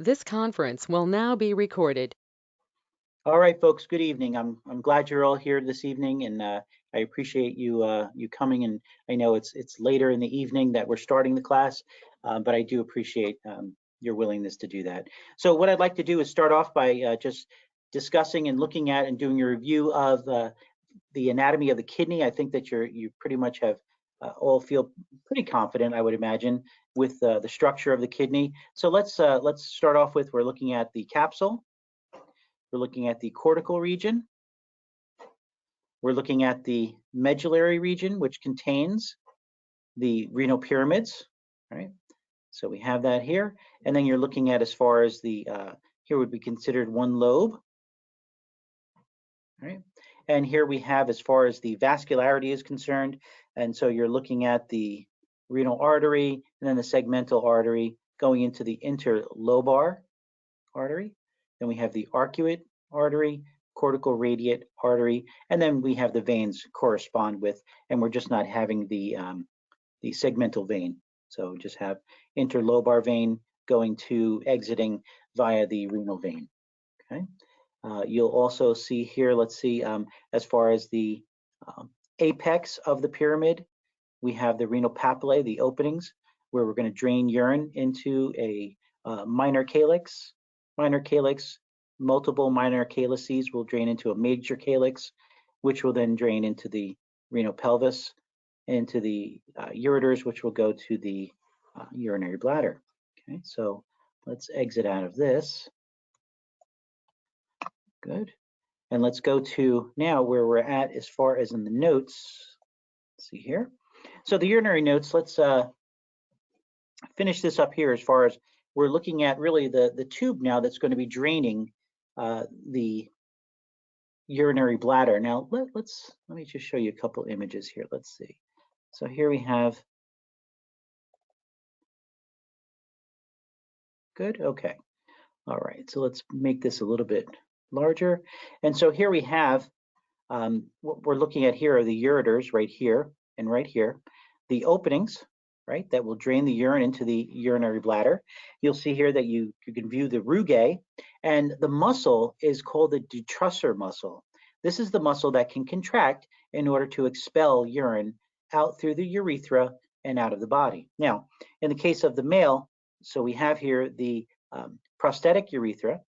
This conference will now be recorded. All right, folks. Good evening. I'm glad you're all here this evening, and I appreciate you coming. And I know it's later in the evening that we're starting the class, but I do appreciate your willingness to do that. So what I'd like to do is start off by just discussing and looking at and doing a review of the anatomy of the kidney. I think that you pretty much have all feel pretty confident, I would imagine, with the structure of the kidney. So let's start off with we're looking at the capsule. We're looking at the cortical region. We're looking at the medullary region, which contains the renal pyramids, right? So we have that here. And then you're looking at as far as here would be considered one lobe, right? And here we have as far as the vascularity is concerned. And so you're looking at the renal artery and then the segmental artery going into the interlobar artery. Then we have the arcuate artery, cortical radiate artery, and then we have the veins correspond with, and we're just not having the segmental vein. So just have interlobar vein going to exiting via the renal vein. Okay. You'll also see here, let's see, as far as the apex of the pyramid, we have the renal papillae, the openings, where we're going to drain urine into a minor calyx. Minor calyx, multiple minor calyces will drain into a major calyx, which will then drain into the renal pelvis, into the ureters, which will go to the urinary bladder. Okay, so let's exit out of this. Good. And let's go to now where we're at as far as in the notes. Let's see here. So the urinary notes, let's finish this up here as far as we're looking at really the tube now that's going to be draining the urinary bladder. Now let me just show you a couple images here. Let's see. So here we have. Good. Okay. All right. So let's make this a little bit larger. And so here we have what we're looking at here are the ureters right here and right here, the openings, right, that will drain the urine into the urinary bladder. You'll see here that you can view the rugae, and the muscle is called the detrusor muscle. This is the muscle that can contract in order to expel urine out through the urethra and out of the body. Now, in the case of the male, so we have here the prostatic urethra,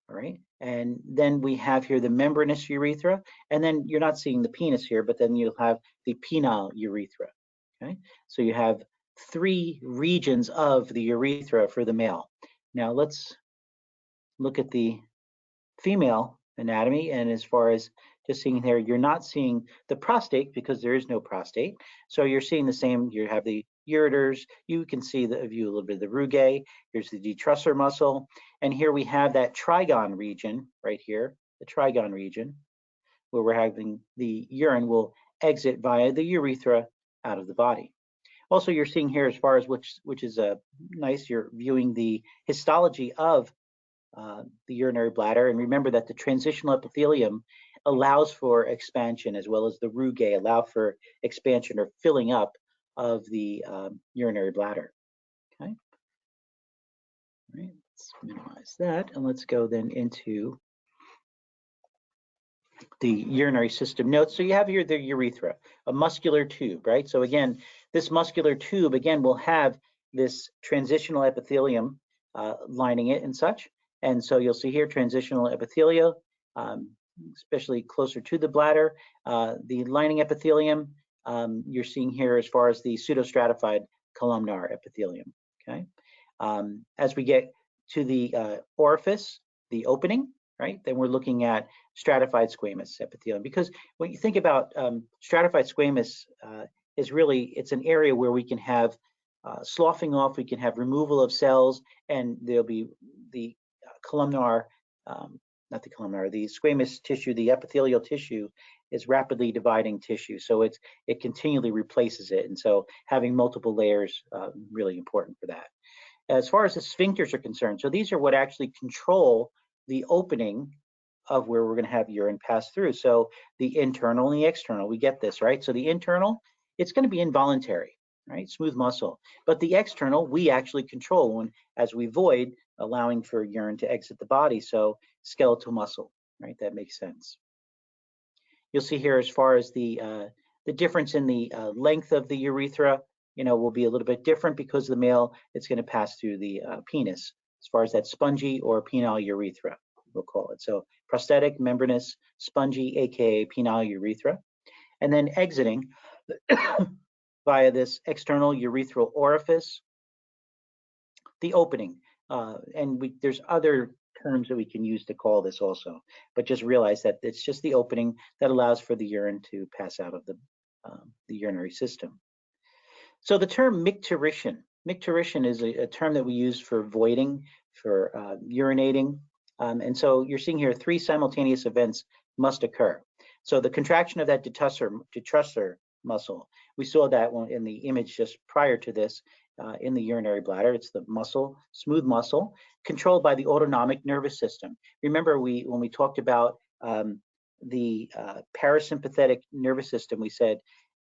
all right, and then we have here the membranous urethra, and then you're not seeing the penis here, but then you'll have the penile urethra. Okay, so you have three regions of the urethra for the male. Now let's look at the female anatomy, and as far as just seeing there, you're not seeing the prostate because there is no prostate. So you're seeing the same, you have the ureters, you can see the view a little bit of the rugae, here's the detrusor muscle, and here we have that trigon region right here, the trigon region, where we're having the urine will exit via the urethra out of the body. Also, you're seeing here as far as which is nice, you're viewing the histology of the urinary bladder. And remember that the transitional epithelium allows for expansion as well as the rugae allow for expansion or filling up of the urinary bladder. Okay. All right, let's minimize that and let's go then into the urinary system notes. So you have here the urethra, a muscular tube, right? So again, this muscular tube again will have this transitional epithelium lining it and such. And so you'll see here transitional epithelia, especially closer to the bladder. The lining epithelium you're seeing here as far as the pseudostratified columnar epithelium. Okay. As we get to the orifice, the opening, right? Then we're looking at stratified squamous epithelium, because when you think about stratified squamous is really, it's an area where we can have sloughing off, we can have removal of cells, and there'll be the columnar, not the columnar, the squamous tissue, the epithelial tissue is rapidly dividing tissue. So it continually replaces it. And so having multiple layers, really important for that. As far as the sphincters are concerned, so these are what actually control the opening of where we're going to have urine pass through. So the internal and the external, we get this, right? So the internal, it's going to be involuntary. right? Smooth muscle. But the external, we actually control when, as we void, allowing for urine to exit the body. So skeletal muscle, right? That makes sense. You'll see here as far as the difference in the length of the urethra, will be a little bit different because the male, it's going to pass through the penis as far as that spongy or penile urethra, we'll call it. So prosthetic, membranous, spongy, aka penile urethra, and then exiting via this external urethral orifice, the opening. There's other terms that we can use to call this also, but just realize that it's just the opening that allows for the urine to pass out of the urinary system. So the term micturition is a term that we use for voiding, for urinating. And so you're seeing here 3 simultaneous events must occur. So the contraction of that detrusor muscle, we saw that one in the image just prior to this in the urinary bladder. It's the muscle, smooth muscle, controlled by the autonomic nervous system. Remember, when we talked about the parasympathetic nervous system, we said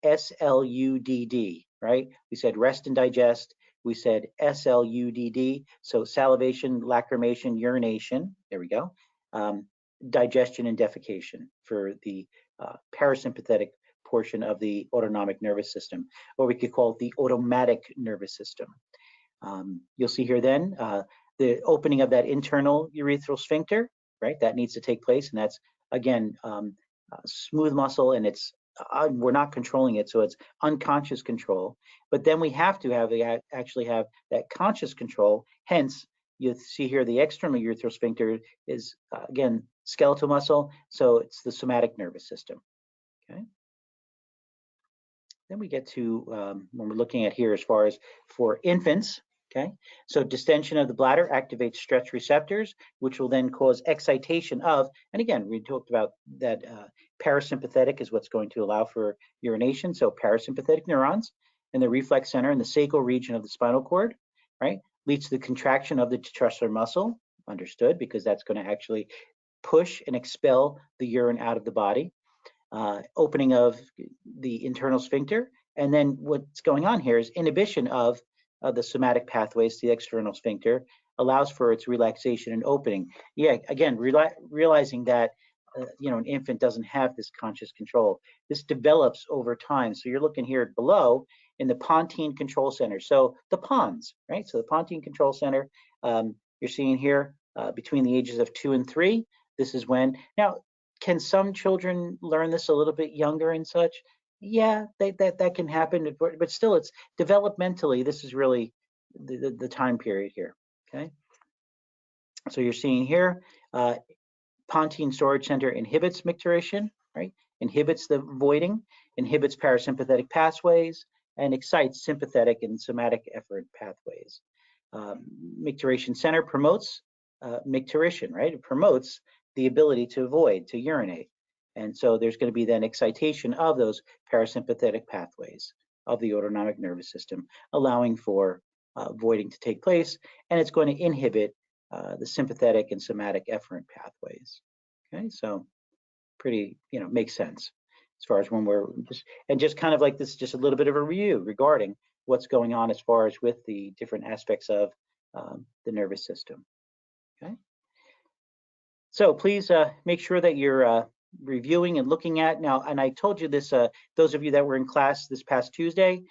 SLUDD, right? We said rest and digest. We said SLUDD, so salivation, lacrimation, urination. There we go. Digestion and defecation for the parasympathetic portion of the autonomic nervous system, or we could call it the automatic nervous system. You'll see here then the opening of that internal urethral sphincter, right? That needs to take place, and that's again smooth muscle, and it's we're not controlling it, so it's unconscious control. But then we have to actually have that conscious control. Hence, you see here the external urethral sphincter is again skeletal muscle, so it's the somatic nervous system. Okay. Then we get to when we're looking at here as far as for infants. Okay, so distension of the bladder activates stretch receptors, which will then cause excitation of, and again, we talked about that parasympathetic is what's going to allow for urination. So parasympathetic neurons in the reflex center in the sacral region of the spinal cord, right, leads to the contraction of the detrusor muscle, understood, because that's going to actually push and expel the urine out of the body. Opening of the internal sphincter, and then what's going on here is inhibition of the somatic pathways to the external sphincter allows for its relaxation and opening. Yeah, again, realizing that an infant doesn't have this conscious control. This develops over time. So you're looking here below in the pontine control center. So the pons, right? So the pontine control center, you're seeing here between the ages of 2 and 3. This is when now. Can some children learn this a little bit younger and such? Yeah, that can happen, but still, it's developmentally. This is really the time period here. Okay, so you're seeing here, pontine storage center inhibits micturition, right? Inhibits the voiding, inhibits parasympathetic pathways, and excites sympathetic and somatic efferent pathways. Micturition center promotes micturition, right? It promotes the ability to void, to urinate. And so there's going to be then excitation of those parasympathetic pathways of the autonomic nervous system, allowing for voiding to take place, and it's going to inhibit the sympathetic and somatic efferent pathways. Okay, so pretty, makes sense as far as when we're just kind of like this, just a little bit of a review regarding what's going on as far as with the different aspects of the nervous system. Okay. So please make sure that you're reviewing and looking at now. And I told you this, those of you that were in class this past Tuesday,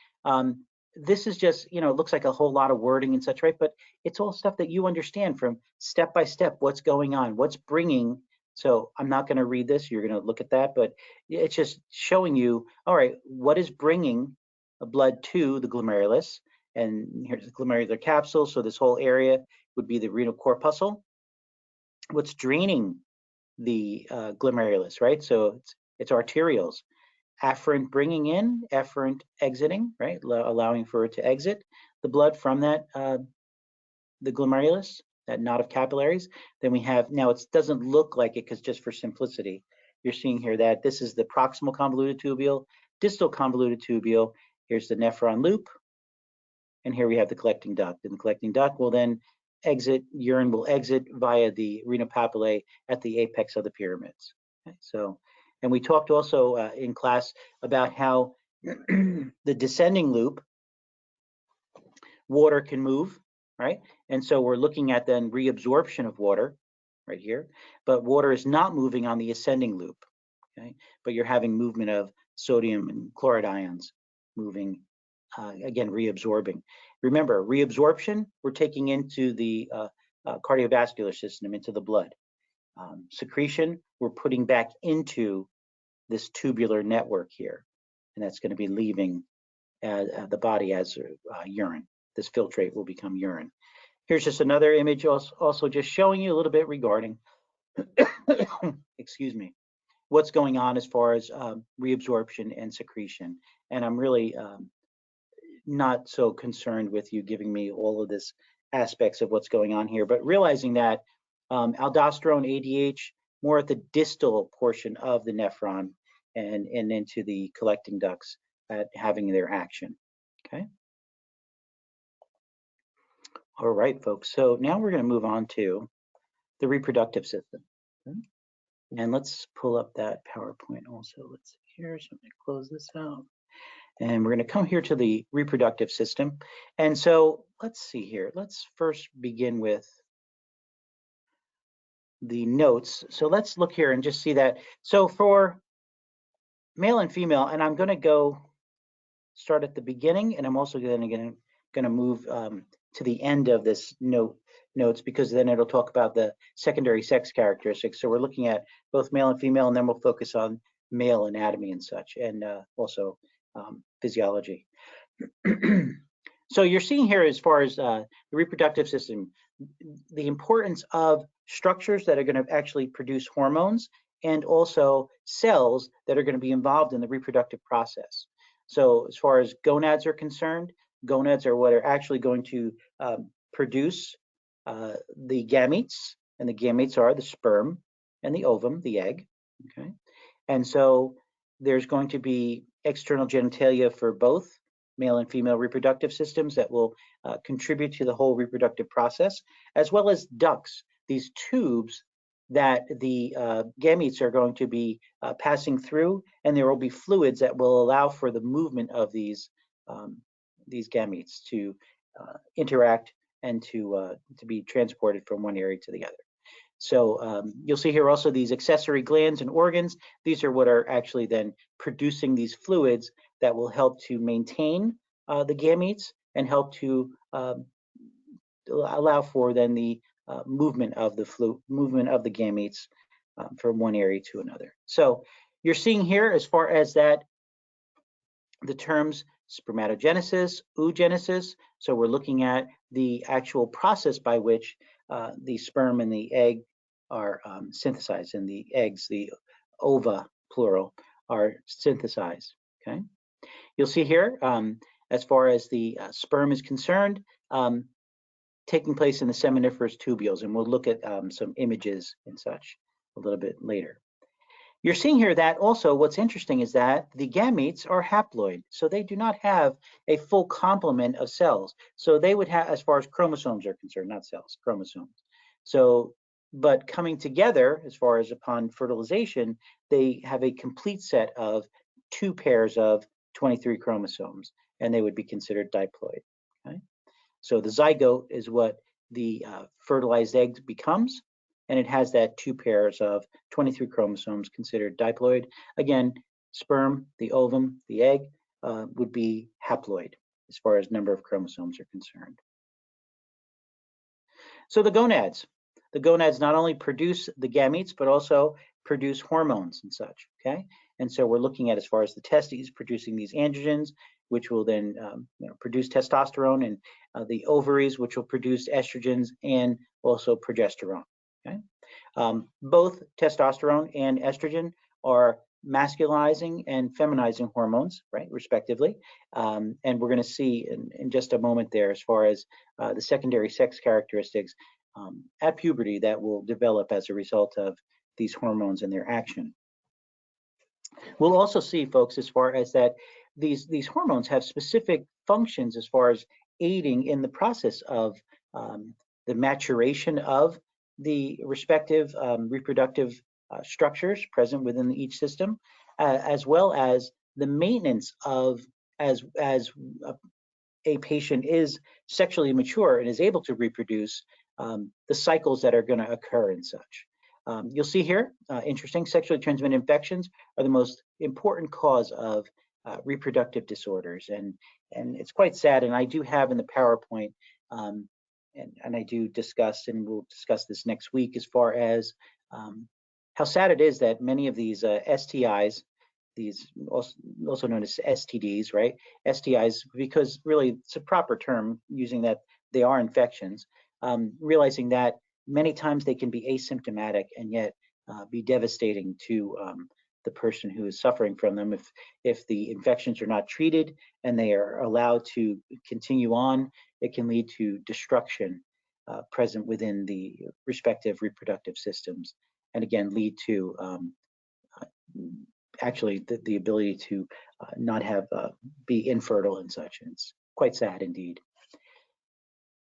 this is just, it looks like a whole lot of wording and such, right? But it's all stuff that you understand from step by step, what's going on, what's bringing. So I'm not going to read this. You're going to look at that, but it's just showing you, all right, what is bringing blood to the glomerulus? And here's the glomerular capsule. So this whole area would be the renal corpuscle. What's draining the glomerulus, right? So it's arterioles. Afferent bringing in, efferent exiting, right? Allowing for it to exit the blood from that the glomerulus, that knot of capillaries. Then we have, now it doesn't look like it because just for simplicity, you're seeing here that this is the proximal convoluted tubule, distal convoluted tubule. Here's the nephron loop. And here we have the collecting duct. And the collecting duct will then exit, urine will exit via the renal papillae at the apex of the pyramids. Okay, so, and we talked also in class about how the descending loop water can move, right? And so we're looking at then reabsorption of water right here, but water is not moving on the ascending loop, okay? But you're having movement of sodium and chloride ions moving, again, reabsorbing. Remember, reabsorption, we're taking into the cardiovascular system, into the blood. Secretion, we're putting back into this tubular network here, and that's going to be leaving the body as urine. This filtrate will become urine. Here's just another image also just showing you a little bit regarding, excuse me, what's going on as far as reabsorption and secretion. And I'm really not so concerned with you giving me all of this aspects of what's going on here, but realizing that aldosterone, ADH, more at the distal portion of the nephron and into the collecting ducts having their action, okay? All right, folks, so now we're gonna move on to the reproductive system. Okay? And let's pull up that PowerPoint also. Let's see here, so I'm gonna close this out. And we're going to come here to the reproductive system. And so let's see here. Let's first begin with the notes. So let's look here and just see that. So for male and female, and I'm going to go start at the beginning, and I'm also going to move to the end of this notes, because then it'll talk about the secondary sex characteristics. So we're looking at both male and female, and then we'll focus on male anatomy and such, and also physiology. So you're seeing here, as far as the reproductive system, the importance of structures that are going to actually produce hormones, and also cells that are going to be involved in the reproductive process. So as far as gonads are concerned, gonads are what are actually going to produce the gametes, and the gametes are the sperm and the ovum, the egg, okay? And so there's going to be external genitalia for both male and female reproductive systems that will contribute to the whole reproductive process, as well as ducts, these tubes that the gametes are going to be passing through, and there will be fluids that will allow for the movement of these gametes to interact and to be transported from one area to the other. So you'll see here also these accessory glands and organs. These are what are actually then producing these fluids that will help to maintain the gametes and help to allow for then the movement of the gametes from one area to another. So you're seeing here, as far as that, the terms spermatogenesis, oogenesis. So we're looking at the actual process by which the sperm and the egg are synthesized, and the eggs, the ova, plural, are synthesized, okay? You'll see here, as far as the sperm is concerned, taking place in the seminiferous tubules, and we'll look at some images and such a little bit later. You're seeing here that also what's interesting is that the gametes are haploid, so they do not have a full complement of cells. So they would have, as far as chromosomes are concerned, not cells, chromosomes. So, but coming together, as far as upon fertilization, they have a complete set of 2 pairs of 23 chromosomes, and they would be considered diploid. Okay? So the zygote is what the fertilized egg becomes, and it has that 2 pairs of 23 chromosomes considered diploid. Again, sperm, the ovum, the egg would be haploid as far as number of chromosomes are concerned. So the gonads not only produce the gametes, but also produce hormones and such, okay? And so we're looking at, as far as the testes, producing these androgens, which will then produce testosterone, and the ovaries, which will produce estrogens and also progesterone, okay? Both testosterone and estrogen are masculizing and feminizing hormones, right, respectively. And we're going to see in just a moment there, as far as the secondary sex characteristics at puberty that will develop as a result of these hormones and their action. We'll also see, folks, as far as that these hormones have specific functions as far as aiding in the process of the maturation of the respective reproductive structures present within each system, as well as the maintenance of, as a patient is sexually mature and is able to reproduce, the cycles that are going to occur and such. You'll see here, interesting, sexually transmitted infections are the most important cause of reproductive disorders. And it's quite sad. And I do have in the PowerPoint, and I do discuss, and we'll discuss this next week, as far as how sad it is that many of these STIs, these also known as STDs, right? STIs, because really it's a proper term, using that they are infections, realizing that many times they can be asymptomatic and yet be devastating to the person who is suffering from them. If the infections are not treated and they are allowed to continue on, it can lead to destruction present within the respective reproductive systems, and again lead to actually the ability to not have be infertile and such. And it's quite sad indeed.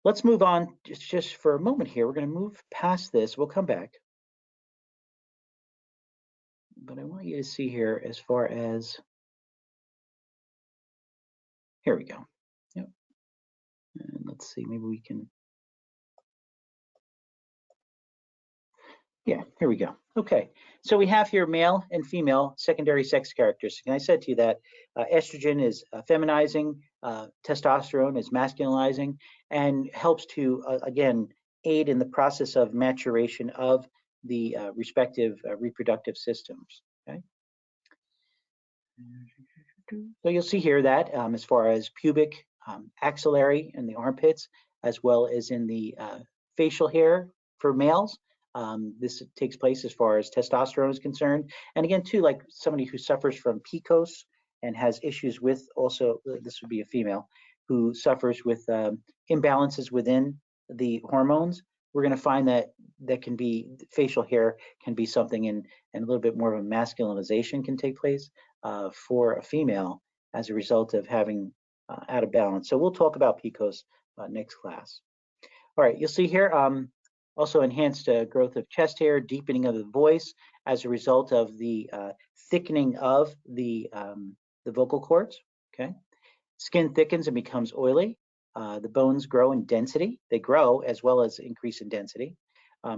Let's move on just for a moment here. We're going to move past this. We'll come back. But I want you to see here, as far as, here we go. Yep. And let's see, maybe we can, yeah, here we go. Okay, so we have here male and female secondary sex characteristics. And I said to you that estrogen is feminizing, testosterone is masculinizing, and helps to, again, aid in the process of maturation of the respective reproductive systems. Okay. So you'll see here that as far as pubic, axillary, and the armpits, as well as in the facial hair for males, this takes place as far as testosterone is concerned. And again, too, like somebody who suffers from PCOS and has issues with, also, this would be a female, who suffers with imbalances within the hormones, we're going to find that can be, facial hair can be something, and a little bit more of a masculinization can take place for a female as a result of having out of balance. So we'll talk about PCOS next class. All right, you'll see here also enhanced growth of chest hair, deepening of the voice as a result of the thickening of the vocal cords. Okay, skin thickens and becomes oily. The bones grow in density. They grow as well as increase in density.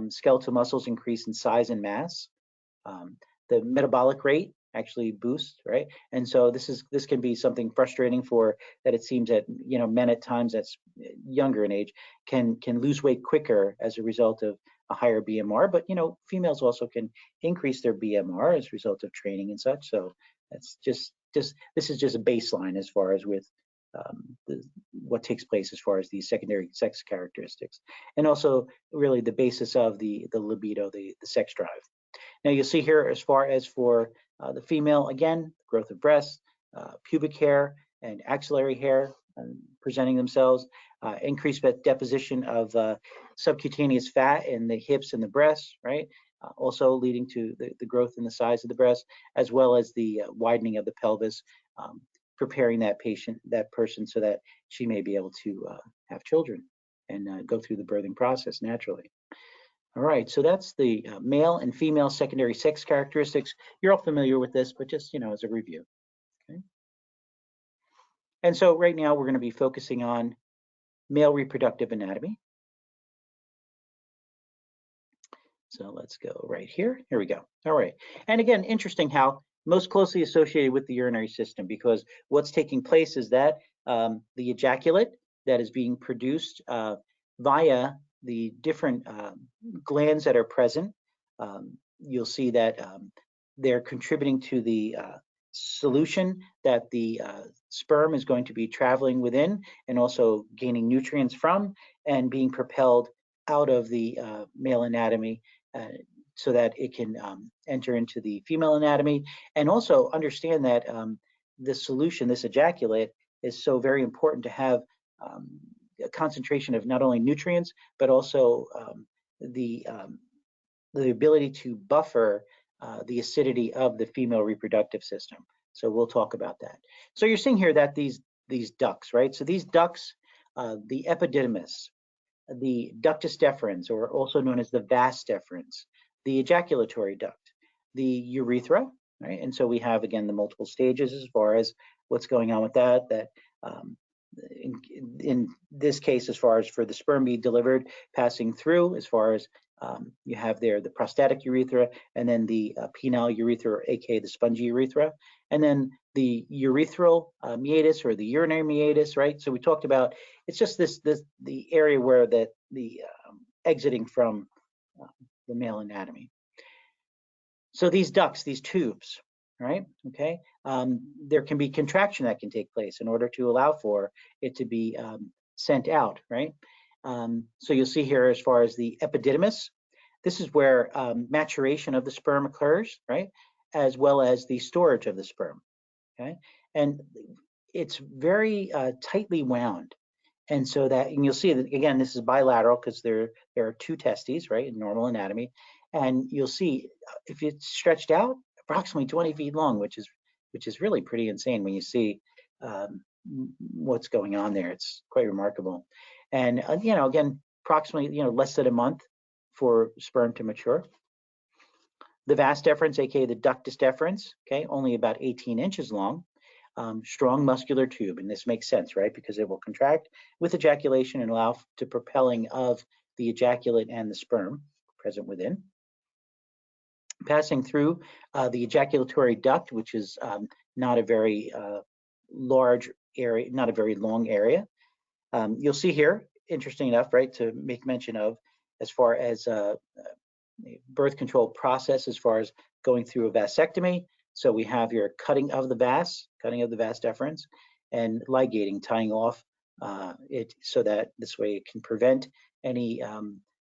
Skeletal muscles increase in size and mass. The metabolic rate actually boosts, right? And so this can be something frustrating for that. It seems that men at times that's younger in age can lose weight quicker as a result of a higher BMR, but females also can increase their BMR as a result of training and such. So that's just this is just a baseline as far as with what takes place as far as these secondary sex characteristics, and also really the basis of the libido, the sex drive. Now you'll see here, as far as for the female, again, growth of breasts, pubic hair, and axillary hair presenting themselves, increased deposition of subcutaneous fat in the hips and the breasts, right? Also leading to the growth in the size of the breast, as well as the widening of the pelvis, preparing that person so that she may be able to have children and go through the birthing process naturally. All right, so that's the male and female secondary sex characteristics. You're all familiar with this, but just as a review. Okay. And so right now we're going to be focusing on male reproductive anatomy. So let's go right here. Here we go. All right. And again, interesting how most closely associated with the urinary system, because what's taking place is that the ejaculate that is being produced via the different glands that are present, you'll see that they're contributing to the solution that the sperm is going to be traveling within, and also gaining nutrients from, and being propelled out of the male anatomy so that it can enter into the female anatomy. And also understand that this solution, this ejaculate, is so very important to have a concentration of not only nutrients, but also the ability to buffer the acidity of the female reproductive system. So we'll talk about that. So you're seeing here that these ducts, right? So these ducts, the epididymis, the ductus deferens, or also known as the vas deferens, the ejaculatory duct, the urethra, right? And so we have, again, the multiple stages as far as what's going on with that in this case, as far as for the sperm being delivered, passing through, as far as you have there the prostatic urethra, and then the penile urethra, or aka the spongy urethra, and then the urethral meatus, or the urinary meatus, right? So we talked about, it's just the area where the exiting from the male anatomy. So these ducts, these tubes, right? Okay, there can be contraction that can take place in order to allow for it to be sent out, right? So you'll see here, as far as the epididymis, this is where maturation of the sperm occurs, right? As well as the storage of the sperm, okay? And it's very tightly wound. And so that, and you'll see that, again, this is bilateral because there are two testes, right, in normal anatomy. And you'll see if it's stretched out, approximately 20 feet long, which is really pretty insane when you see what's going on there. It's quite remarkable. And again, approximately less than a month for sperm to mature. The vas deferens, aka the ductus deferens, okay, only about 18 inches long. Strong muscular tube, and this makes sense, right? Because it will contract with ejaculation and allow to propelling of the ejaculate and the sperm present within. Passing through the ejaculatory duct, which is not a very large area, not a very long area. You'll see here, interesting enough, right, to make mention of, as far as birth control process, as far as going through a vasectomy. So we have your cutting of the vas deferens, and ligating, tying off it so that this way it can prevent any.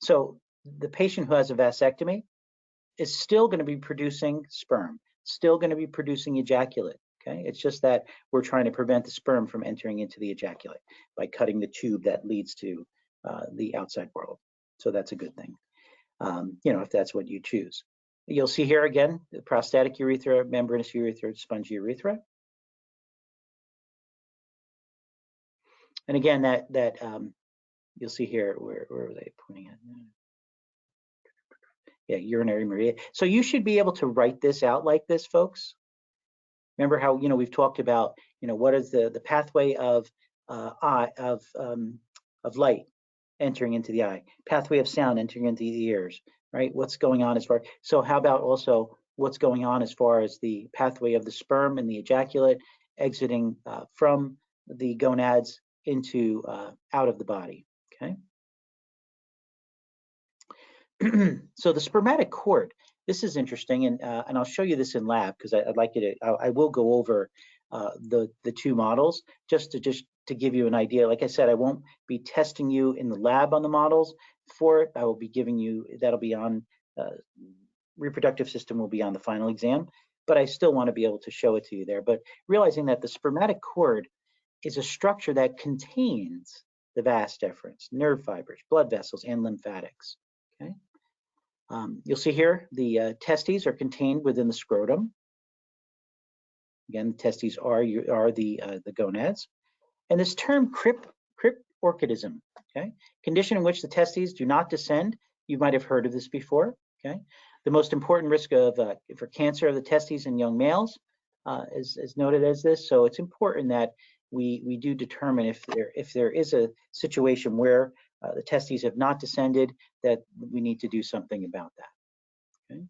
So the patient who has a vasectomy is still going to be producing sperm, still going to be producing ejaculate. Okay, it's just that we're trying to prevent the sperm from entering into the ejaculate by cutting the tube that leads to the outside world. So that's a good thing, if that's what you choose. You'll see here again, the prostatic urethra, membranous urethra, spongy urethra. And again, that you'll see here, where were they pointing at? Yeah, urinary media. So you should be able to write this out like this, folks. Remember how we've talked about what is the pathway of light entering into the eye, pathway of sound entering into the ears, right? What's going on as far, so how about also what's going on as far as the pathway of the sperm and the ejaculate exiting from the gonads into out of the body, okay? So the spermatic cord, this is interesting, and I'll show you this in lab because I'd like you to, I will go over the two models just to give you an idea. Like I said, I won't be testing you in the lab on the models for it. I will be giving you, that'll be on, reproductive system will be on the final exam, but I still want to be able to show it to you there. But realizing that the spermatic cord is a structure that contains the vas deferens, nerve fibers, blood vessels, and lymphatics, okay? You'll see here the testes are contained within the scrotum. Again, the testes are the gonads. And this term cryptorchidism, okay, condition in which the testes do not descend. You might have heard of this before, okay? The most important risk of for cancer of the testes in young males is noted as this. So it's important that we do determine if there is a situation where the testes have not descended, that we need to do something about that. Okay?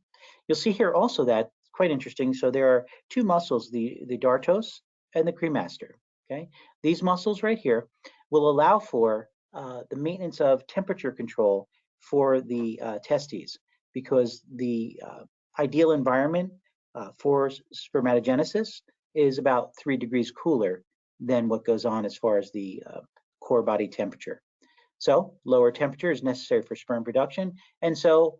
You'll see here also that quite interesting. So there are two muscles, the dartos and the cremaster. Okay, these muscles right here will allow for the maintenance of temperature control for the testes, because the ideal environment for spermatogenesis is about 3 degrees cooler than what goes on as far as the core body temperature. So lower temperature is necessary for sperm production. And so,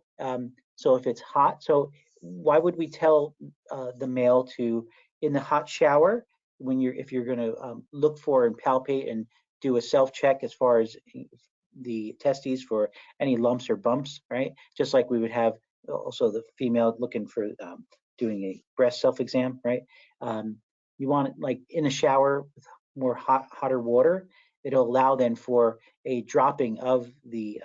so if it's hot, so why would we tell the male to, in the hot shower, if you're going to look for and palpate and do a self-check as far as the testes for any lumps or bumps, right? Just like we would have also the female looking for doing a breast self-exam, right? You want it like in a shower with more hotter water. It'll allow then for a dropping of the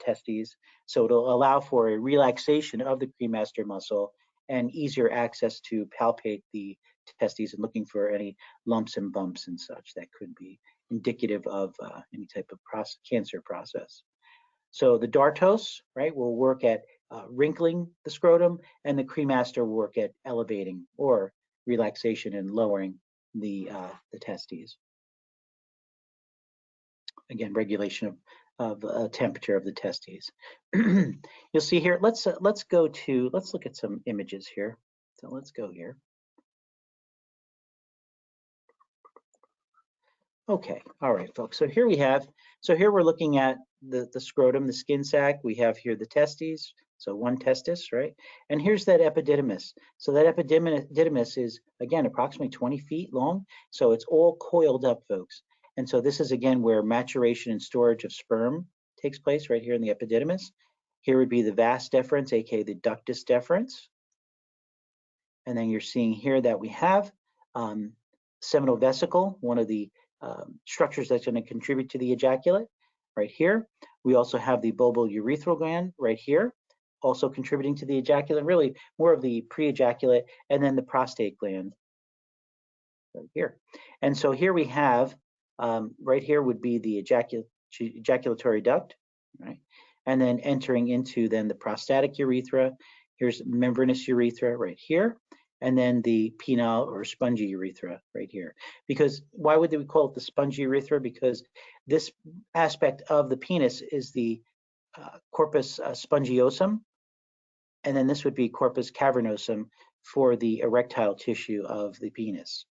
testes. So it'll allow for a relaxation of the cremaster muscle and easier access to palpate the testes and looking for any lumps and bumps and such that could be indicative of any type of cancer process. So the dartos, right, will work at wrinkling the scrotum, and the cremaster will work at elevating or relaxation and lowering the testes. Again, regulation of temperature of the testes. You'll see here. Let's look at some images here. So let's go here. Okay, all right, folks. So here we're looking at the scrotum, the skin sac. We have here the testes, so one testis, right? And here's that epididymis. So that epididymis is, again, approximately 20 feet long. So it's all coiled up, folks. And so this is, again, where maturation and storage of sperm takes place, right here in the epididymis. Here would be the vas deferens, aka the ductus deferens. And then you're seeing here that we have seminal vesicle, one of the structures that's going to contribute to the ejaculate, right here. We also have the bulbourethral gland right here, also contributing to the ejaculate, really more of the pre-ejaculate, and then the prostate gland right here. And so here we have, right here would be the ejaculatory duct, right? And then entering into then the prostatic urethra. Here's membranous urethra right here. And then the penile or spongy urethra right here. Because why would we call it the spongy urethra? Because this aspect of the penis is the corpus spongiosum, and then this would be corpus cavernosum for the erectile tissue of the penis.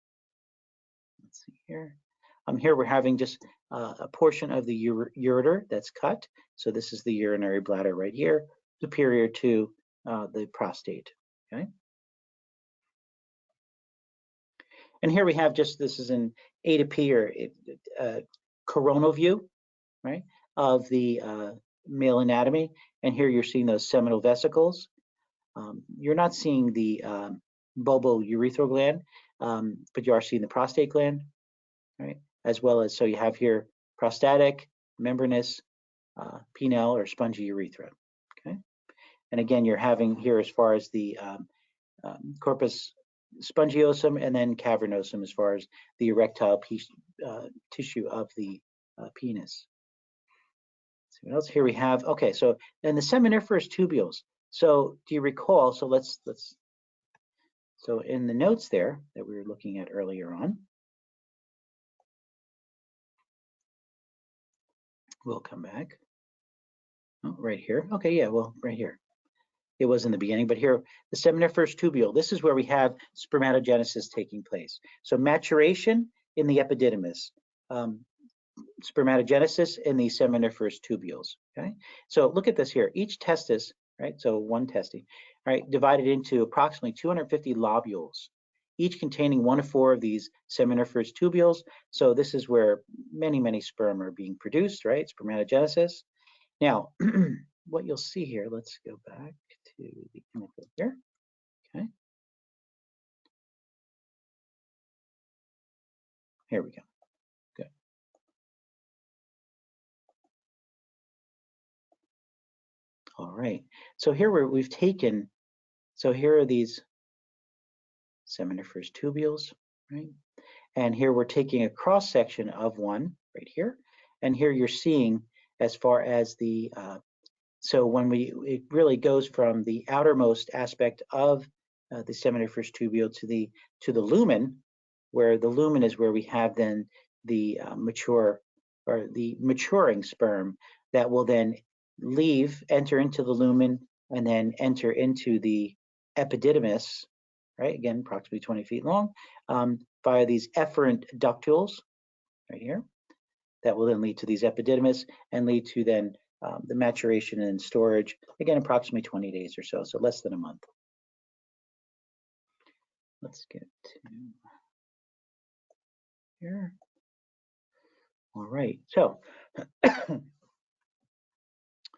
Let's see here. Here we're having just a portion of the ureter that's cut. So this is the urinary bladder right here, superior to the prostate. Okay. And here we have this is an A to P or coronal view, right, of the male anatomy. And here you're seeing those seminal vesicles. You're not seeing the bulbourethral gland, but you are seeing the prostate gland, right, as well as, so you have here prostatic, membranous, penile or spongy urethra. Okay. And again, you're having here as far as the corpus spongiosum and then cavernosum as far as the erectile tissue of the penis. Let's see what else here we have. Okay, so then the seminiferous tubules. So do you recall? So so in the notes there that we were looking at earlier on, we'll come back. Oh, right here. Okay, yeah, well, right here. It was in the beginning, but here, the seminiferous tubule, this is where we have spermatogenesis taking place. So maturation in the epididymis, spermatogenesis in the seminiferous tubules, okay? So look at this here, each testis, right, so one testis, right, divided into approximately 250 lobules, each containing 1 to 4 of these seminiferous tubules. So this is where many, many sperm are being produced, right, spermatogenesis. Now, what you'll see here, let's go back to the image here, okay? Here we go, good. All right, so here we've taken, so here are these seminiferous tubules, right? And here we're taking a cross section of one right here. And here you're seeing as far as the, so when it really goes from the outermost aspect of the seminiferous tubule to the lumen, where the lumen is where we have then the maturing sperm that will then enter into the lumen and then enter into the epididymis, right? Again, approximately 20 feet long, via these efferent ductules right here that will then lead to these epididymis and lead to then the maturation and storage, again, approximately 20 days or so, so less than a month. Let's get to here. All right, so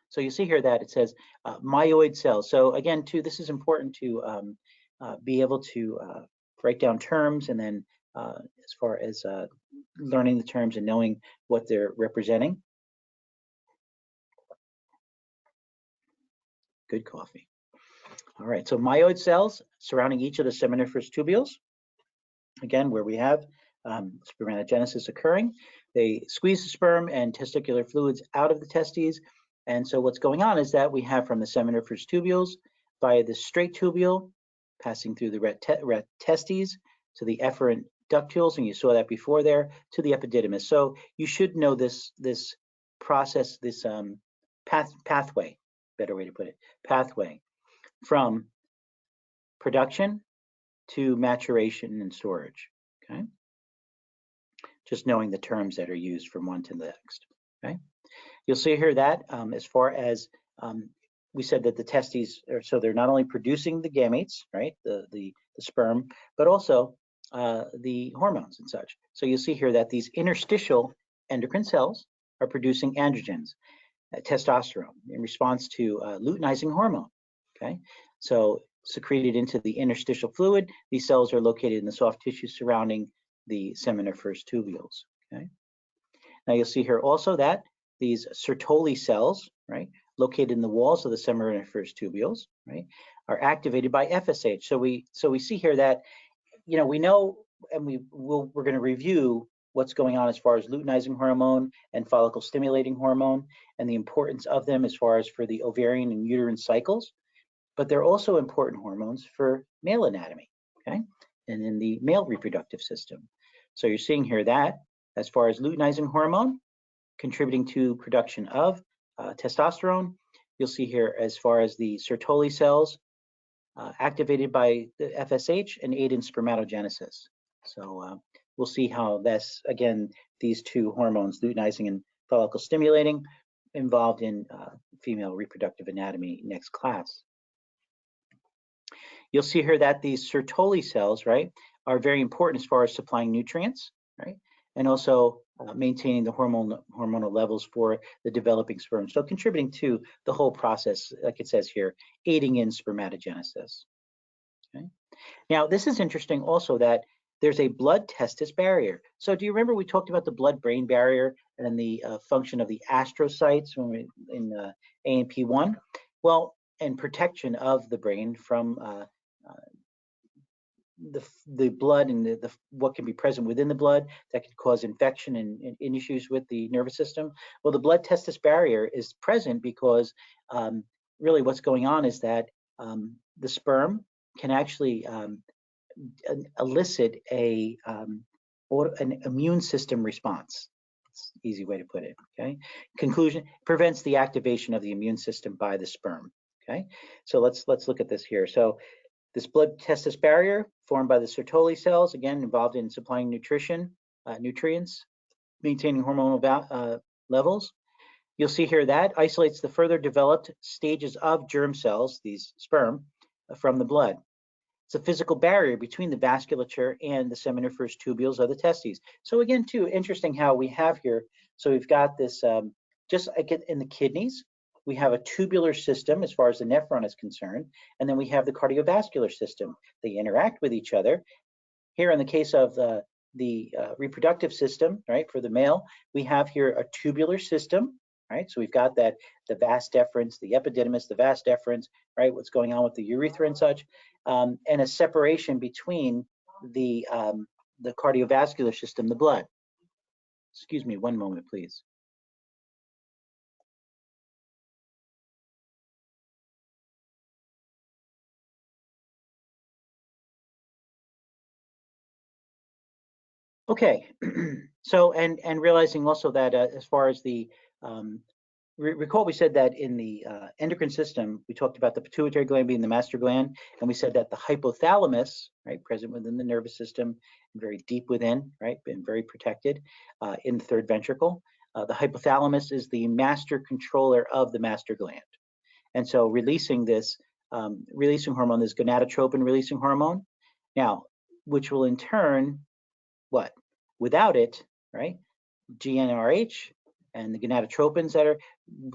so you see here that it says myoid cells. So again, too, this is important to be able to write down terms, and then as far as learning the terms and knowing what they're representing. Good coffee. All right, so myoid cells surrounding each of the seminiferous tubules, again, where we have spermatogenesis occurring. They squeeze the sperm and testicular fluids out of the testes. And so what's going on is that we have from the seminiferous tubules via the straight tubule, passing through the ret testes to the efferent ductules, and you saw that before there, to the epididymis. So you should know this process, this pathway, better way to put it, pathway from production to maturation and storage, okay? Just knowing the terms that are used from one to the next, okay? You'll see here that as far as we said that the testes, so they're not only producing the gametes, right, the sperm, but also the hormones and such. So you'll see here that these interstitial endocrine cells are producing androgens, testosterone, in response to luteinizing hormone, okay? So secreted into the interstitial fluid, these cells are located in the soft tissue surrounding the seminiferous tubules, okay? Now you'll see here also that these Sertoli cells, right, located in the walls of the seminiferous tubules, right, are activated by FSH. So we see here that, you know, we know, and we're going to review what's going on as far as luteinizing hormone and follicle stimulating hormone and the importance of them as far as for the ovarian and uterine cycles, but they're also important hormones for male anatomy, okay, and in the male reproductive system. So you're seeing here that as far as luteinizing hormone contributing to production of testosterone, you'll see here as far as the Sertoli cells activated by the FSH and aid in spermatogenesis. So we'll see how that's, again, these two hormones, luteinizing and follicle stimulating, involved in female reproductive anatomy next class. You'll see here that these Sertoli cells, right, are very important as far as supplying nutrients, right, and also maintaining the hormonal levels for the developing sperm. So contributing to the whole process, like it says here, aiding in spermatogenesis. Okay. Now, this is interesting also that there's a blood testis barrier. So do you remember we talked about the blood-brain barrier and the function of the astrocytes when we in AMP1? Well, and protection of the brain from the blood and the what can be present within the blood that could cause infection and issues with the nervous system. Well, the blood testis barrier is present because really what's going on is that the sperm can actually elicit an immune system response. It's an easy way to put it, okay? Conclusion, prevents the activation of the immune system by the sperm, okay? So let's look at this here. So this blood testis barrier formed by the Sertoli cells, again, involved in supplying nutrients, maintaining hormonal levels. You'll see here that isolates the further developed stages of germ cells, these sperm, from the blood. It's a physical barrier between the vasculature and the seminiferous tubules of the testes. So again, too, interesting how we have here. So we've got this, just again in the kidneys, we have a tubular system as far as the nephron is concerned, and then we have the cardiovascular system. They interact with each other. Here in the case of the reproductive system, right, for the male, we have here a tubular system, right? So we've got that, the vas deferens, the epididymis, the vas deferens, right, what's going on with the urethra and such, and a separation between the cardiovascular system, the blood. Excuse me, one moment, please. Okay, so and realizing also that as far as the recall we said that in the endocrine system we talked about the pituitary gland being the master gland, and we said that the hypothalamus, right, present within the nervous system, very deep within, right, and very protected in the third ventricle. The hypothalamus is the master controller of the master gland, and so releasing this releasing hormone, this gonadotropin releasing hormone, now which will in turn what? Without it, right? GnRH and the gonadotropins that are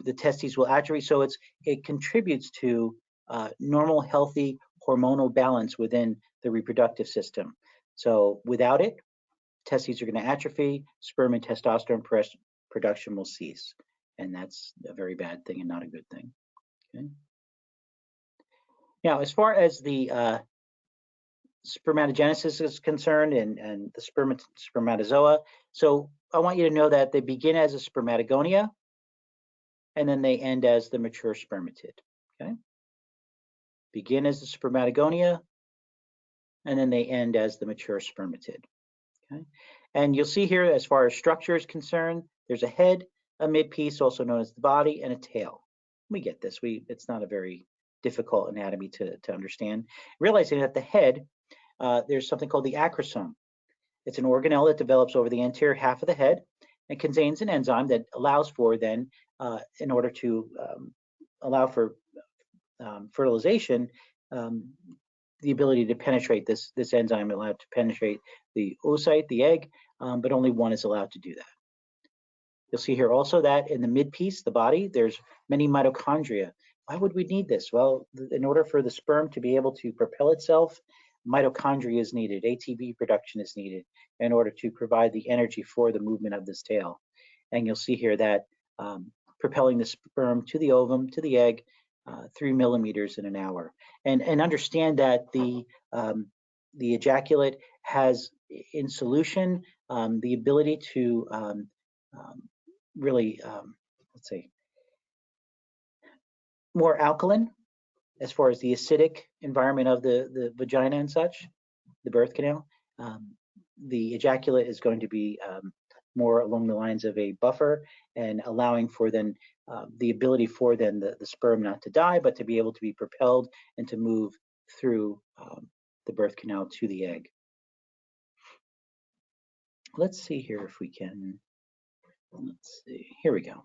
the testes will atrophy. So it contributes to normal, healthy hormonal balance within the reproductive system. So without it, testes are going to atrophy, sperm and testosterone production will cease, and that's a very bad thing and not a good thing. Okay. Now, as far as the spermatogenesis is concerned and the spermatozoa. So I want you to know that they begin as a spermatogonia, and then they end as the mature spermatid. Okay, begin as the spermatogonia, and then they end as the mature spermatid. Okay, and you'll see here, as far as structure is concerned, there's a head, a midpiece, also known as the body, and a tail. We get this. It's not a very difficult anatomy to understand. Realizing that the head, there's something called the acrosome. It's an organelle that develops over the anterior half of the head and contains an enzyme that allows for then, in order to allow for fertilization, the ability to penetrate this enzyme allowed to penetrate the oocyte, the egg, but only one is allowed to do that. You'll see here also that in the midpiece, the body, there's many mitochondria. Why would we need this? Well, in order for the sperm to be able to propel itself, mitochondria is needed, ATP production is needed in order to provide the energy for the movement of this tail. And you'll see here that propelling the sperm to the ovum, to the egg, 3 millimeters in an hour. And understand that the ejaculate has in solution the ability to really, let's say, more alkaline as far as the acidic environment of the vagina and such, the birth canal. The ejaculate is going to be more along the lines of a buffer and allowing for then the ability for then the sperm not to die, but to be able to be propelled and to move through the birth canal to the egg. Let's see here if we can, let's see, here we go.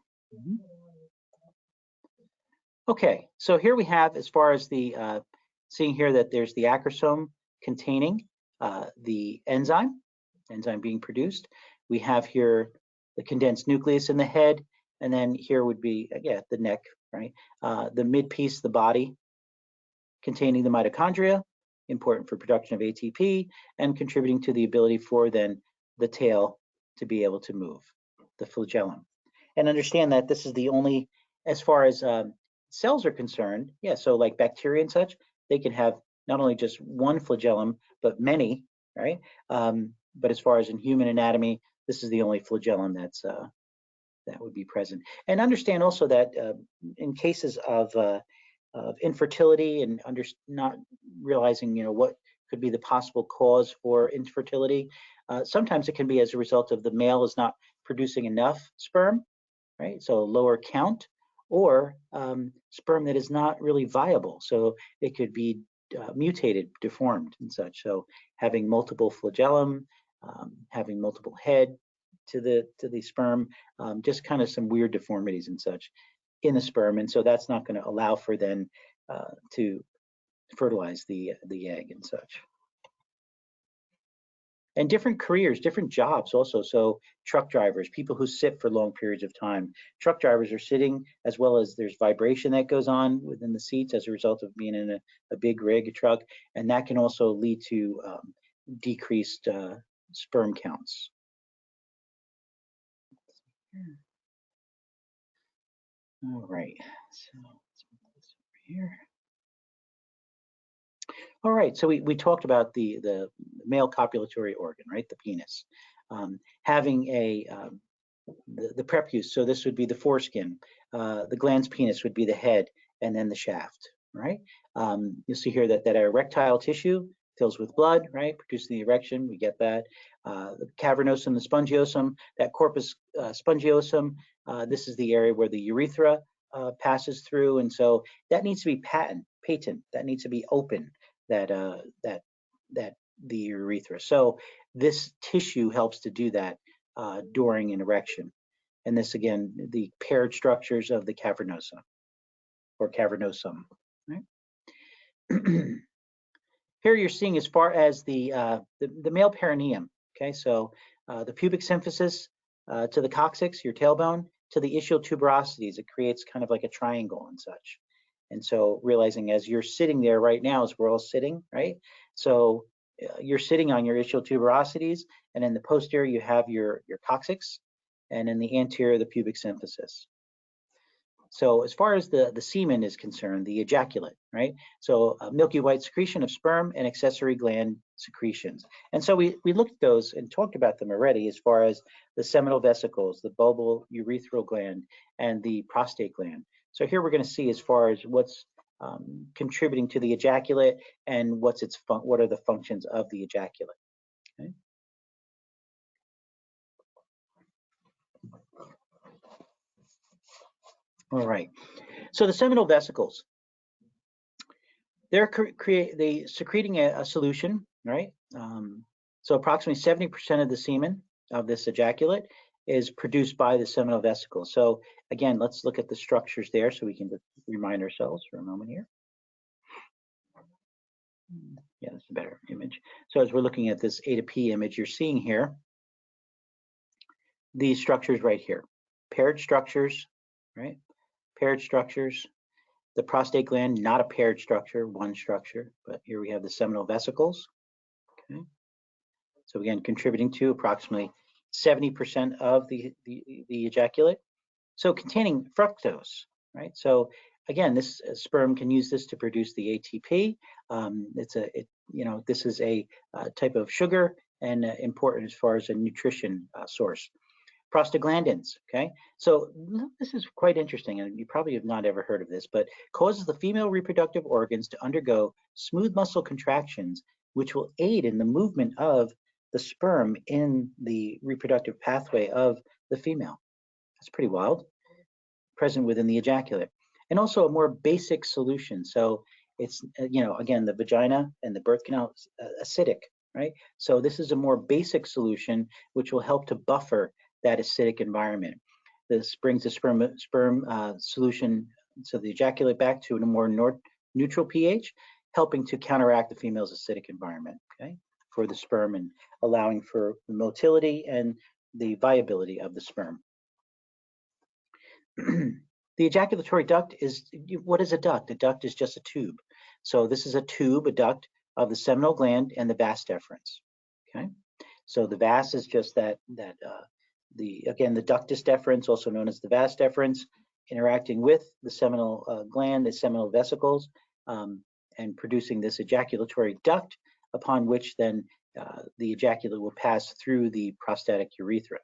Okay, so here we have, as far as the, seeing here that there's the acrosome containing the enzyme being produced. We have here the condensed nucleus in the head, and then here would be, yeah, the neck, right? The midpiece, the body, containing the mitochondria, important for production of ATP, and contributing to the ability for then the tail to be able to move, the flagellum. And understand that this is the only, as far as cells are concerned, yeah, so like bacteria and such, they can have not only just one flagellum, but many, right? But as far as in human anatomy, this is the only flagellum that's that would be present. And understand also that in cases of infertility and not realizing, you know, what could be the possible cause for infertility, sometimes it can be as a result of the male is not producing enough sperm, right? So lower count, or sperm that is not really viable. So it could be mutated, deformed and such. So having multiple flagellum, having multiple head to the sperm, just kind of some weird deformities and such in the sperm. And so that's not going to allow for then to fertilize the egg and such. And different careers, different jobs also. So truck drivers, people who sit for long periods of time. Truck drivers are sitting, as well as there's vibration that goes on within the seats as a result of being in a big rig, a truck. And that can also lead to decreased sperm counts. All right, so let's put this over here. All right, so we talked about the male copulatory organ, right? The penis. Having the prepuce, so this would be the foreskin. The glans penis would be the head, and then the shaft, right? You'll see here that erectile tissue fills with blood, right? Producing the erection, we get that. The cavernosum, the spongiosum, that corpus spongiosum, this is the area where the urethra passes through, and so that needs to be patent, that needs to be open, that the urethra. So this tissue helps to do that during an erection. And this, again, the paired structures of the cavernosa or cavernosum. Right? Here you're seeing as far as the male perineum. Okay, so the pubic symphysis to the coccyx, your tailbone, to the ischial tuberosities, it creates kind of like a triangle and such. And so realizing as you're sitting there right now, as we're all sitting, right? So you're sitting on your ischial tuberosities, and in the posterior you have your coccyx, and in the anterior the pubic symphysis. So as far as the semen is concerned, the ejaculate, right? So milky white secretion of sperm and accessory gland secretions. And so we looked at those and talked about them already as far as the seminal vesicles, the bulbal urethral gland, and the prostate gland. So here we're going to see as far as what's contributing to the ejaculate and what are the functions of the ejaculate. Okay. All right. So the seminal vesicles, they're secreting a solution, right? So approximately 70% of the semen of this ejaculate is produced by the seminal vesicles. So again, let's look at the structures there so we can remind ourselves for a moment here. Yeah, that's a better image. So as we're looking at this A to P image, you're seeing here these structures right here, paired structures, right? Paired structures. The prostate gland, not a paired structure, one structure, but here we have the seminal vesicles. Okay. So again, contributing to approximately 70% of the ejaculate. So containing fructose, right? So again, this sperm can use this to produce the ATP. This is a type of sugar and important as far as a nutrition source. Prostaglandins, okay? So this is quite interesting, and you probably have not ever heard of this, but causes the female reproductive organs to undergo smooth muscle contractions, which will aid in the movement of the sperm in the reproductive pathway of the female. That's pretty wild. Present within the ejaculate. And also a more basic solution. So it's, again, the vagina and the birth canal is acidic, right? So this is a more basic solution, which will help to buffer that acidic environment. This brings the sperm solution, so the ejaculate, back to a more neutral pH, helping to counteract the female's acidic environment, okay, for the sperm and allowing for the motility and the viability of the sperm. The ejaculatory duct is, what is a duct? A duct is just a tube. So this is a tube, a duct of the seminal gland and the vas deferens, okay? So the vas is just again, the ductus deferens, also known as the vas deferens, interacting with the seminal gland, the seminal vesicles, and producing this ejaculatory duct, upon which then the ejaculate will pass through the prostatic urethra.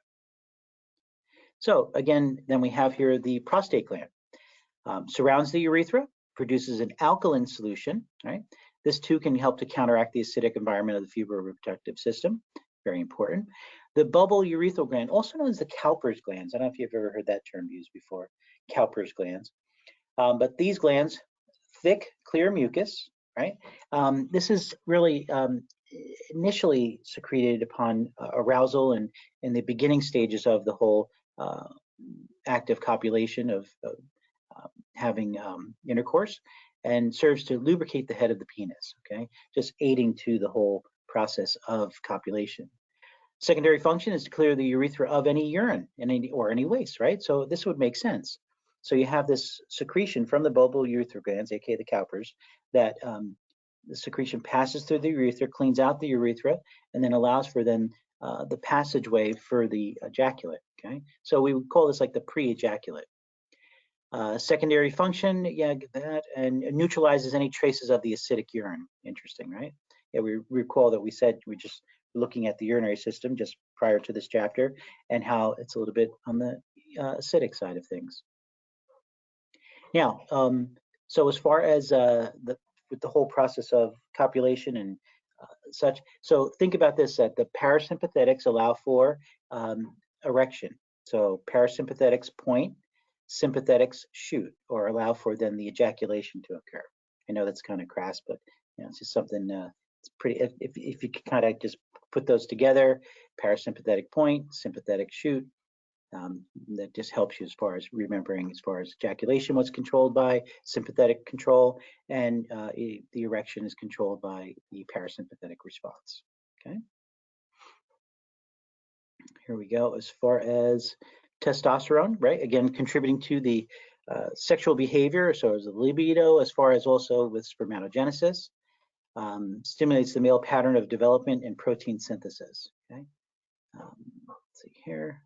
So again, then we have here the prostate gland. Surrounds the urethra, produces an alkaline solution, right? This too can help to counteract the acidic environment of the female reproductive system, very important. The bulbal urethral gland, also known as the Cowper's glands. I don't know if you've ever heard that term used before, Cowper's glands. But these glands, thick, clear mucus, right? This is really initially secreted upon arousal and in the beginning stages of the whole active copulation of having intercourse, and serves to lubricate the head of the penis, okay? Just aiding to the whole process of copulation. Secondary function is to clear the urethra of any urine or any waste, right? So this would make sense. So you have this secretion from the bulbal urethral glands, aka the Cowpers, that the secretion passes through the urethra, cleans out the urethra, and then allows for then the passageway for the ejaculate, okay? So we would call this like the pre-ejaculate. Secondary function, yeah, that, and neutralizes any traces of the acidic urine. Interesting, right? Yeah, we recall that we said we just looking at the urinary system just prior to this chapter and how it's a little bit on the acidic side of things. Now, so as far as with the whole process of copulation and such, so think about this, that the parasympathetics allow for erection. So parasympathetics point, sympathetics shoot, or allow for then the ejaculation to occur. I know that's kind of crass, but it's just something it's pretty, if you could kind of just put those together, parasympathetic point, sympathetic shoot, that just helps you as far as remembering as far as ejaculation was controlled by sympathetic control, and the erection is controlled by the parasympathetic response, okay? Here we go. As far as testosterone, right? Again, contributing to the sexual behavior, so as the libido, as far as also with spermatogenesis, stimulates the male pattern of development and protein synthesis, okay? Let's see here.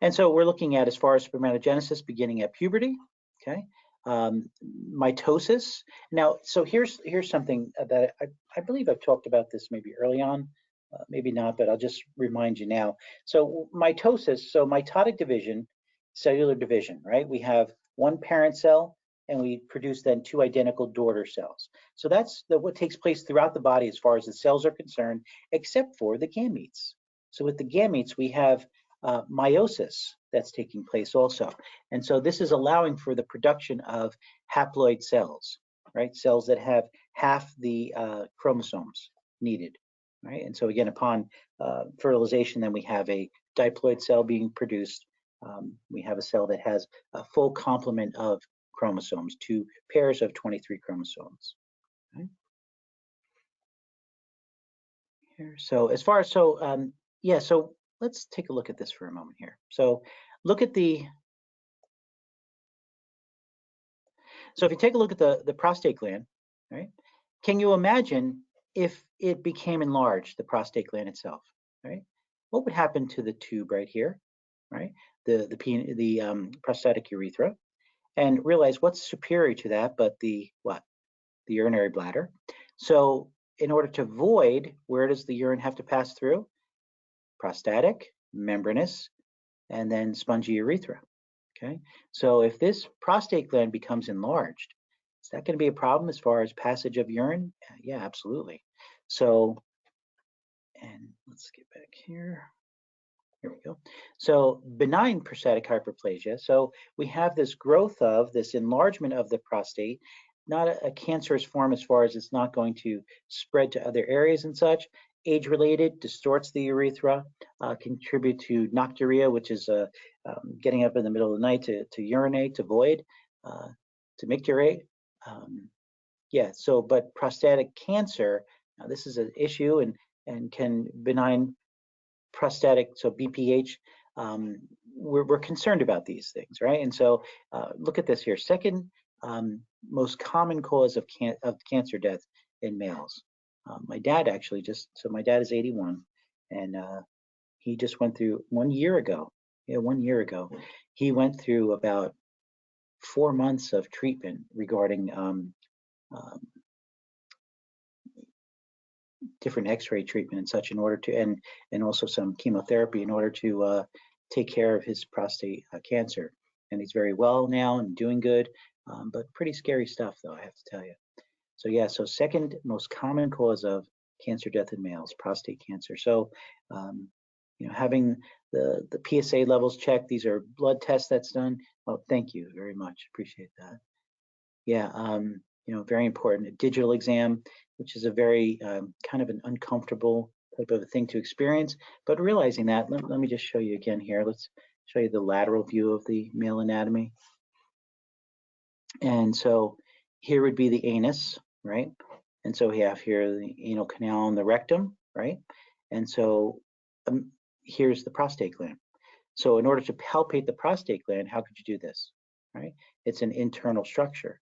And so we're looking at, as far as spermatogenesis, beginning at puberty, okay? Mitosis. Now, so here's something that I believe I've talked about this maybe early on, maybe not, but I'll just remind you now. So mitosis, so mitotic division, cellular division, right? We have one parent cell and we produce then two identical daughter cells. So that's what takes place throughout the body as far as the cells are concerned, except for the gametes. So with the gametes, we have meiosis that's taking place also. And so this is allowing for the production of haploid cells, right? Cells that have half the chromosomes needed, right? And so again, upon fertilization, then we have a diploid cell being produced. We have a cell that has a full complement of chromosomes, two pairs of 23 chromosomes. Okay? Here, so as far as, yeah, so let's take a look at this for a moment here. So look at so if you take a look at the prostate gland, right? Can you imagine if it became enlarged, the prostate gland itself, right? What would happen to the tube right here, right? The prostatic urethra, and realize what's superior to that, but the what? The urinary bladder. So in order to void, where does the urine have to pass through? Prostatic, membranous, and then spongy urethra. Okay, so if this prostate gland becomes enlarged, is that going to be a problem as far as passage of urine? Yeah, absolutely. So, and let's get back here. Here we go. So benign prostatic hyperplasia. So we have this growth of this enlargement of the prostate, not a cancerous form as far as it's not going to spread to other areas and such. Age-related, distorts the urethra, contribute to nocturia, which is getting up in the middle of the night to urinate, to void, to micturate. Yeah, so but prostatic cancer, now this is an issue, and can benign prostatic, so BPH, we're concerned about these things, right? And so look at this here. Second most common cause of cancer death in males. My dad actually so my dad is 81, and he just went through 1 year ago. Yeah, 1 year ago, he went through about 4 months of treatment regarding different X-ray treatment and such in order to, and also some chemotherapy in order to take care of his prostate cancer. And he's very well now and doing good, but pretty scary stuff though, I have to tell you. So yeah, so second most common cause of cancer death in males, prostate cancer. So having the PSA levels checked, these are blood tests that's done. Oh, thank you very much, appreciate that. Yeah, very important. A digital exam, which is a very kind of an uncomfortable type of a thing to experience, but realizing that, let me just show you again here. Let's show you the lateral view of the male anatomy. And so here would be the anus, right? And so we have here the anal canal and the rectum, right? And so here's the prostate gland. So in order to palpate the prostate gland, how could you do this, right? It's an internal structure.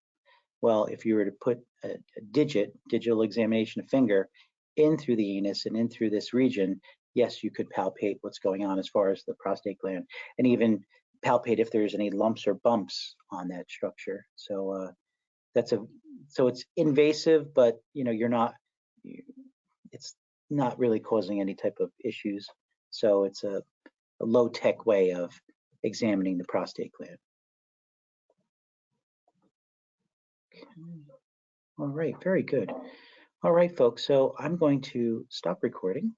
Well, if you were to put a digital examination, a finger, in through the anus and in through this region, yes, you could palpate what's going on as far as the prostate gland, and even palpate if there's any lumps or bumps on that structure. So so it's invasive, but it's not really causing any type of issues. So it's a low-tech way of examining the prostate gland. Okay. All right, very good. All right, folks, so I'm going to stop recording.